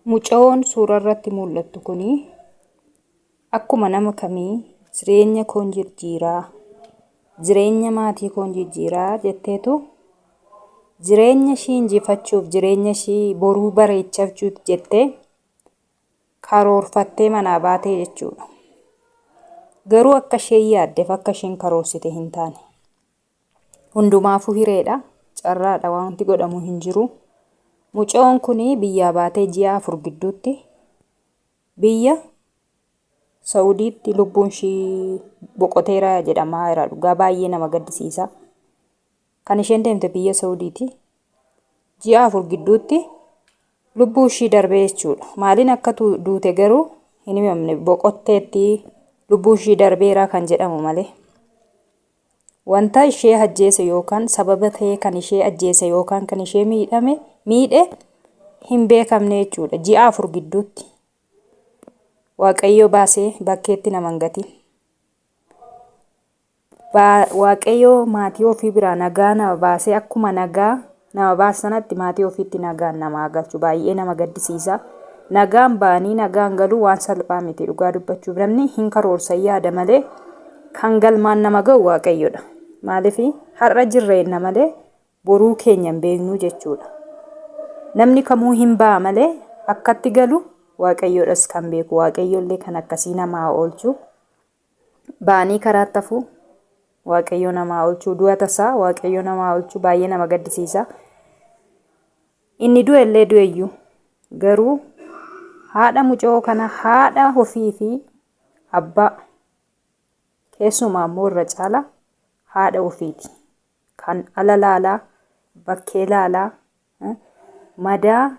Mucoon suura irratti mul'attu kuni akkuma nama kamii jireenya koon jijjiiraa, jireenya maatii koon jijjiiraa jetteetu jireenya ishii injifachuuf, jireenya ishii boruu bareechachuuf jettee karoorfattee manaa baatee jechuudha. Garuu akka isheen yaaddeef akka isheen karoorsite hin taane. Hundumaafuu hireedha, carraadha, wanti godhamu hin jiru. Mucoon kuni biyyaa baatee ji'a 4 gidduutti biyya Saawudiitti lubbuun ishii boqoteera jedhamaa jira. Dhugaa baay'ee nama gaddisiisa. Kan isheen deemte biyya Saawudiiti. Ji'a 4 gidduutti lubbuu ishii darbee jechuudha. Maaliin akka duute garuu hin himamne, boqotteetti lubbuu ishii darbeera kan jedhamu malee. Wanta ishee ajjeese yookaan sababa ta'ee kan ishee ajjeese yookaan kan ishee miidhe hin beekamne jechuudha. Ji'a 4 gidduutti Waaqayyo baasee bakkeetti nama hin gatiin. Waaqayyo maatii ofii biraa nagaa nama baasee akkuma nagaa nama baasanatti maatii ofiitti nagaan nama galchu. Baay'ee nama gaddisiisa. Nagaan baanii nagaan galuu waan salphaa miti dhugaa dubbachuuf. Namni hin karoorsan yaada malee kan galmaan nama ga'u Waaqayyodha. Maaliif har'a jirreenna malee boruu keenya hin beeknu jechuudha. Namni kamuu hin ba'a malee akkatti galu Waaqayyodhas kan beeku. Waaqayyollee kan akkasii namaa oolchu. Baanii karaatti hafu Waaqayyo namaa oolchu. Du'a tasaa Waaqayyo namaa oolchu. Baay'ee nama gaddisiisa. Inni du'e illee du'eyyuu garuu haadha mucoo kana haadha ofii fi abbaa keessumaa immoo irra caala haadha ofiiti. Kan ala laalaa, bakkee laalaa, madaa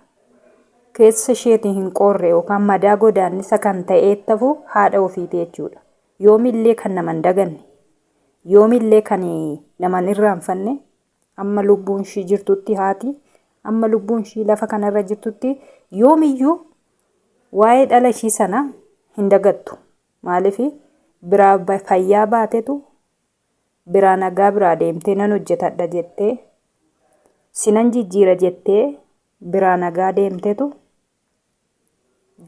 keessa isheetiin hin qorre yookaan madaa godaannisa kan ta'eef ta'u haadha ofiiti jechuudha. Yoomillee kan nama hin daganne, yoomillee kan nama hin irraanfanne, amma lubbuun ishii jirtutti haati, amma lubbuun ishii lafa kanarra jirtutti yoomiyyuu waa'ee dhala ishii sana hin dagattu. Maaliif biraa fayyaa baatetu biraa nagaa biraa deemtee nan hojjetadha jettee sinan jijjiira jettee biraa nagaa deemtetu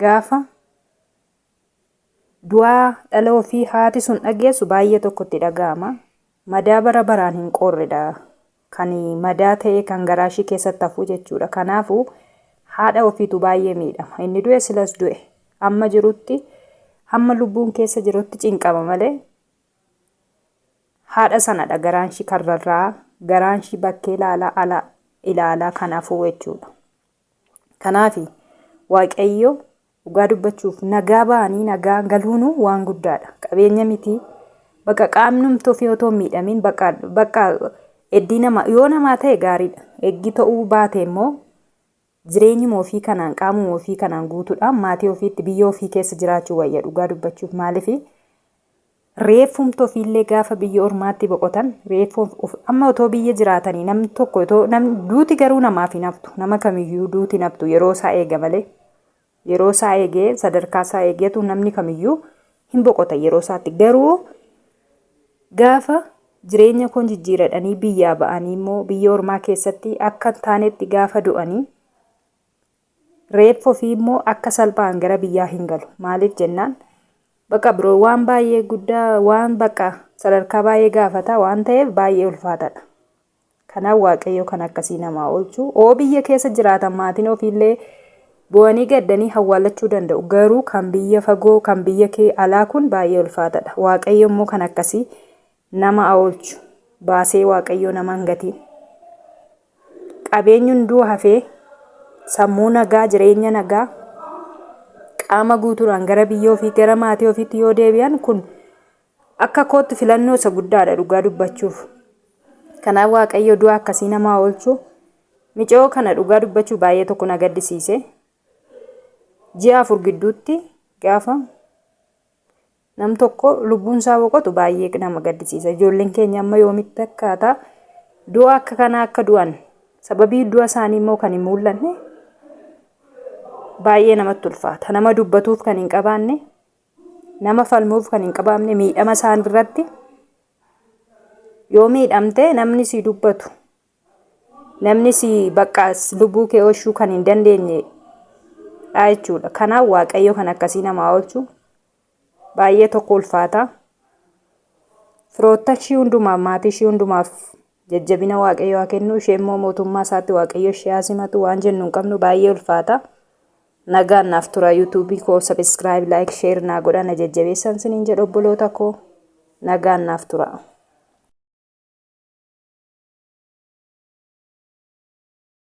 gaafa du'aa dhala ofii haati sun dhageessu baay'ee tokkotti dhaga'ama. Madaa bara baraan hin qorredha. Kan madaa ta'e kan garaa ishii keessatti hafu jechuudha. Kanaafuu haadha ofiitu baay'ee miidhama. Inni du'e silas du'e. Amma jirutti hamma lubbuun keessa jirutti cinqama malee haadha sanadha garaan ishii karrarraa, garaan ishii bakkee ala ilaalaa kan hafu jechuudha. Kanaafi Waaqayyo dhugaa dubbachuuf nagaa ba'anii nagaa galuunu waan guddaadha. Qabeenya miti. Bakka qaamnumti ofii otoo miidhamiin bakka eddii nama yoo namaa ta'e gaariidha. Eeggi ta'uu baate immoo jireenyuma ofii kanaan qaamuma ofii kanaan guutuudhaan maatii ofiitti biyya ofii keessa jiraachuu wayya dhugaa dubbachuuf. Maaliif reeffumti ofiillee gaafa biyya ormaatti boqotan amma otoo biyya jiraatanii namni tokko duuti garuu namaaf hin haftu. Nama kamiyyuu duuti hin haftu yeroo isaa eega malee. Yeroo isaa eegee sadarkaa isaa eegeetu namni kamiyyuu hin boqota yeroo isaatti. Garuu gaafa jireenya koon jijjiiradhanii biyyaa ba'anii immoo biyya ormaa keessatti akka taanetti gaafa du'anii reeffa ofii immoo akka salphaan gara biyyaa hin galu. Maaliif jennaan bakka biroo waan baay'ee guddaa waan bakka sadarkaa baay'ee gaafata waan ta'eef baay'ee ulfaataadha. Kanaaf Waaqayyo kan akkasii namaa oolchu. Oo biyya keessa jiraatan maatiin ofiillee bu'anii gaddanii hawwaalachuu danda'u. Garuu kan biyya fagoo kan biyya kee alaa kun baay'ee ulfaataadha. Waaqayyo immoo kan akkasii nama oolchu. Baasee Waaqayyo nama hin gatiin. Qabeenyi hunduu hafee sammuu nagaa, jireenya nagaa qaama guutuudhaan gara biyya ofii gara maatii ofiitti yoo deebi'an kun akka kootti filannoo isa guddaadha dhugaa dubbachuuf. Kanaaf Waaqayyo du'a akkasii nama oolchu. Mucoo kana dhugaa dubbachuu baay'ee tokko na gaddisiise. Ji'a 4 gidduutti gaafa nam tokko lubbuun isaa boqotu baay'ee nama gaddisiisa. Ijoolleen keenya amma yoomitti akkaataa du'a akka kanaa akka du'an sababii du'a isaanii immoo kan hin mul'anne baay'ee namatti ulfaata. Nama dubbatuuf kan hin qabaanne, nama falmuuf kan hin qabaamne miidhama isaan irratti yoo miidhamte namni si dubbatu, namni si bakka lubbuu kee oolchuu kan hin dandeenye jechuudha. Kanaaf Waaqayyo kan akkasii namaa oolchu baay'ee tokko ulfaata. Firoota ishii hundumaaf maatii ishii hundumaaf jajjabina Waaqayyo haa kennu. Ishee immoo mootummaa isaatti Waaqayyo ishee haa simatu. Waan jennu hin qabnu baay'ee ulfaata. Nagaan naaf tura. YouTube koo subscribe, like, share naa godhaa na jajjabeessaa isiniin jedha obboloota koo. Nagaan naaf tura.